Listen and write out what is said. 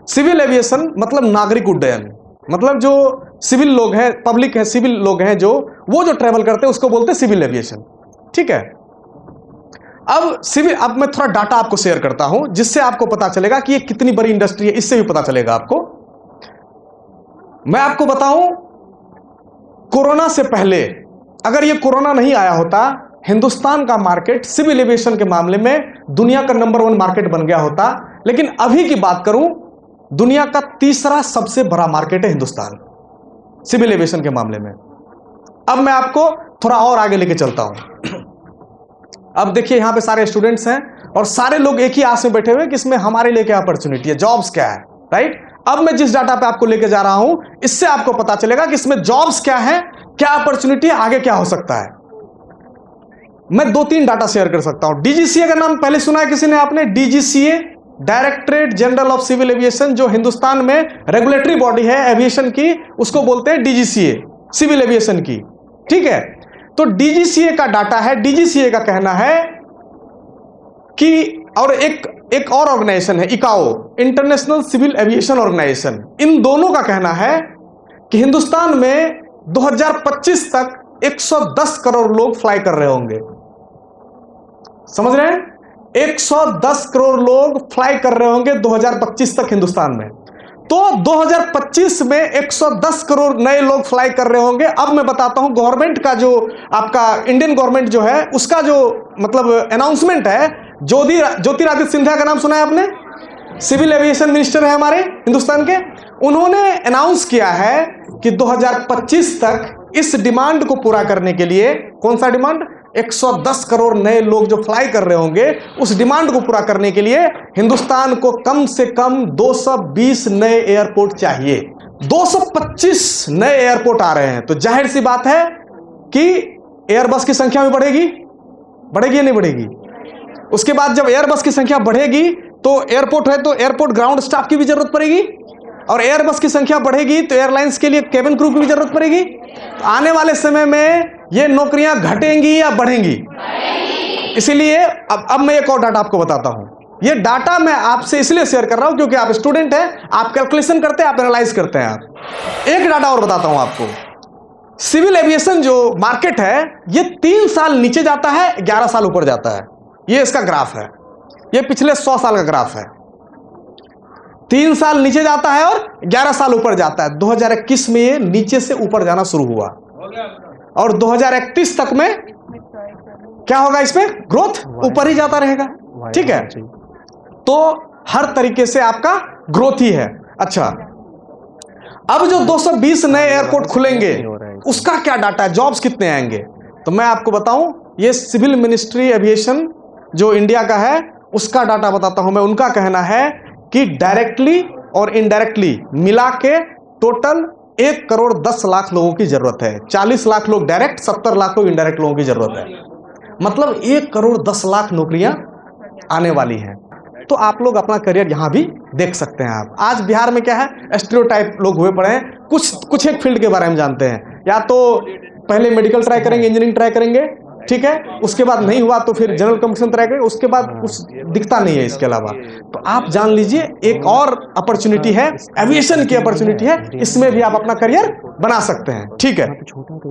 Civil aviation मतलब नागरिक उड्डयन, मतलब जो सिविल लोग हैं, पब्लिक है, सिविल लोग हैं वो जो ट्रेवल करते हैं उसको बोलते हैं सिविल एविएशन। ठीक है। अब मैं थोड़ा डाटा आपको शेयर करता हूं जिससे आपको पता चलेगा कि ये कितनी बड़ी इंडस्ट्री है, इससे भी पता चलेगा आपको। मैं आपको बताऊं, कोरोना से पहले अगर ये कोरोना नहीं आया होता, हिंदुस्तान का मार्केट सिविल एविएशन के मामले में दुनिया का नंबर 1 मार्केट बन गया होता। लेकिन अभी की बात करूं, दुनिया का तीसरा सबसे बड़ा मार्केट है हिंदुस्तान सिविल एविएशन के मामले में। अब मैं आपको थोड़ा और आगे लेके चलता हूं। अब देखिए यहां पे सारे स्टूडेंट्स हैं और सारे लोग एक ही आस में बैठे हुए कि इसमें हमारे लिए क्या अपॉर्चुनिटी है, जॉब्स क्या है, राइट। अब मैं जिस डाटा पे आपको लेके जा रहा हूं, इससे आपको पता चलेगा कि इसमें जॉब्स क्या है, क्या अपॉर्चुनिटी है, आगे क्या हो सकता है। मैं 2-3 डाटा शेयर कर सकता हूं। डीजीसीए का नाम पहले सुना है किसी ने आपने? DGCA, directorate general of civil aviation, जो हिंदुस्तान में रेगुलेटरी बॉडी है एविएशन की, उसको बोलते हैं डीजीसीए, सिविल एविएशन की। ठीक है। तो डीजीसीए का डाटा है, डीजीसीए का कहना है कि, और एक और ऑर्गेनाइजेशन है इकाओ, इंटरनेशनल सिविल एविएशन ऑर्गेनाइजेशन, इन दोनों का कहना है कि हिंदुस्तान में 2025 तक 110 करोड़ लोग फ्लाई कर रहे होंगे। समझ रहे हैं? 110 करोड़ लोग फ्लाई कर रहे होंगे 2025 तक हिंदुस्तान में। तो 2025 में 110 करोड़ नए लोग फ्लाई कर रहे होंगे। अब मैं बताता हूं गवर्नमेंट का, जो आपका इंडियन गवर्नमेंट जो है उसका जो मतलब अनाउंसमेंट है, ज्योतिरादित्य सिंधिया का नाम सुना है आपने? सिविल एविएशन मिनिस्टर है हमारे हिंदुस्तान के। उन्होंने अनाउंस किया है कि 2025 तक इस डिमांड को पूरा करने के लिए, कौन सा डिमांड? 110 करोड़ नए लोग जो फ्लाई कर रहे होंगे, उस डिमांड को पूरा करने के लिए हिंदुस्तान को कम से कम 220 नए एयरपोर्ट चाहिए। 225 नए एयरपोर्ट आ रहे हैं, तो जाहिर सी बात है कि एयरबस की संख्या भी बढ़ेगी या नहीं बढ़ेगी? उसके बाद जब एयरबस की संख्या बढ़ेगी तो एयरपोर्ट है तो एयरपोर्ट ग्राउंड स्टाफ की भी जरूरत पड़ेगी, और एयरबस की संख्या बढ़ेगी तो एयरलाइंस के लिए केबिन क्रू की भी जरूरत पड़ेगी। तो आने वाले समय में ये नौकरियां घटेंगी या बढ़ेंगी? इसीलिए अब मैं एक और डाटा आपको बताता हूं। ये डाटा मैं आपसे इसलिए शेयर कर रहा हूं क्योंकि आप स्टूडेंट हैं, आप कैलकुलेशन करते हैं, आप एनालाइज करते हैं। आप एक डाटा और बताता हूं आपको। सिविल एविएशन जो मार्केट है, ये 3 साल नीचे जाता है, 11 साल ऊपर जाता है। ये इसका ग्राफ है, ये पिछले 100 साल का ग्राफ है। 3 साल नीचे जाता है और 11 साल ऊपर जाता है। 2021 में ये नीचे से ऊपर जाना शुरू हुआ और 2031 तक में क्या होगा? इसमें ग्रोथ ऊपर ही जाता रहेगा। ठीक है। तो हर तरीके से आपका ग्रोथ ही है। अच्छा, अब जो 220 नए एयरपोर्ट खुलेंगे उसका क्या डाटा है, जॉब्स कितने आएंगे? तो मैं आपको बताऊं, ये सिविल मिनिस्ट्री एविएशन जो इंडिया का है उसका डाटा बताता हूं मैं। उनका कहना है कि डायरेक्टली और इनडायरेक्टली मिला के टोटल 1 करोड़ 10 लाख लोगों की जरूरत है। 40 लाख लोग डायरेक्ट, 70 लाख लोग इनडायरेक्ट लोगों की जरूरत है। मतलब 1 करोड़ 10 लाख नौकरियां आने वाली हैं। तो आप लोग अपना करियर यहां भी देख सकते हैं। आप आज बिहार में क्या है, स्टीरियोटाइप लोग हुए पड़े हैं। कुछ एक फील्ड के बारे में जानते हैं, या तो पहले मेडिकल ट्राई करेंगे, इंजीनियरिंग ट्राई करेंगे, ठीक है, उसके बाद नहीं हुआ तो फिर जनरल कम्युनिकेशन ट्राई करेंगे, उसके बाद कुछ दिखता नहीं है इसके अलावा। तो आप जान लीजिए एक और अपॉर्चुनिटी है, एविएशन की अपॉर्चुनिटी है, इसमें भी आप अपना करियर बना सकते हैं। ठीक है।